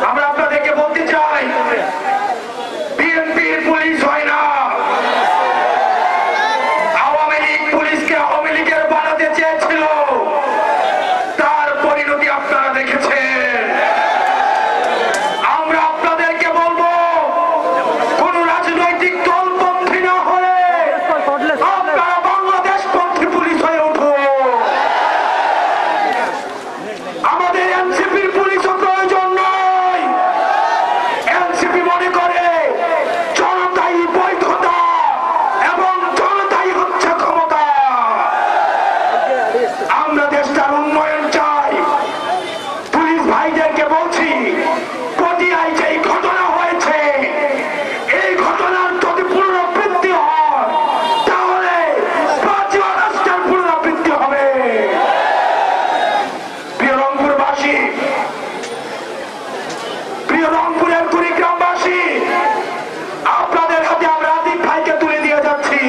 আমরা আপনাদেরকে বলতে চাই, বিএনপির পুলিশ হয় না, আওয়ামী লীগ পুলিশকে আওয়ামী লীগের বানাতে চেয়েছিল, তার পরিণতি আপনারা দেখেছেন। আমরা আপনাদেরকে বলবো, কোন রাজনৈতিক দলপন্থী না হয়ে আপনারা বাংলাদেশপন্থী পুলিশ হয়ে উঠুন। আমাদের এনসিপির পুলিশও প্রয়োজন নয়। এনসিপি মনে করে জনতাই বৈধতা এবং জনতাই হচ্ছে ক্ষমতা। আমরা দেশটার উন্নয়ন চাই। পুলিশ ভাইদেরকে বলছি, পটিয়ায় যে ঘটনা হয়েছে, এই ঘটনার যদি পুনরাবৃত্তি হয় তাহলে ৫ই আগস্টের পুনরাবৃত্তি হবে। প্রিয় রংপুরবাসী, প্রিয় রংপুরের কুড়িগ্রামবাসী, আপনাদের হাতে আমরা আতিক ভাইকে তুলে দিয়ে যাচ্ছি।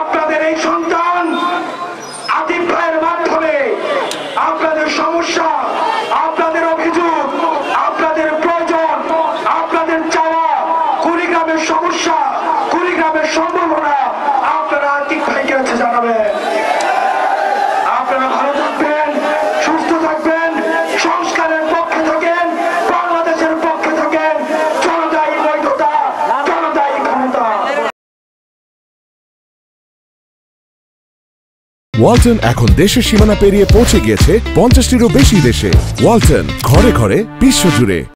আপনাদের এই সন্তান আতিক ভাইয়ের মাধ্যমে আপনাদের সমস্যা, আপনাদের অভিযোগ, আপনাদের প্রয়োজন, আপনাদের চাওয়া, কুড়িগ্রামের সমস্যা, কুড়িগ্রামের সম্ভাবনা আপনারা আতিক ভাইকে কাছে জানাবেন। আপনারা ভালো থাকবেন, সুস্থ থাকবেন, সংস্কারের পক্ষে থাকেন, বাংলাদেশের পক্ষে থাকেন। জনতাই বৈধতা, জনতাই ক্ষমতা। ওয়ালটন এখন দেশের সীমানা পেরিয়ে পৌঁছে গিয়েছে 50টিরও বেশি দেশে। ওয়ালটন, ঘরে ঘরে, বিশ্বজুড়ে।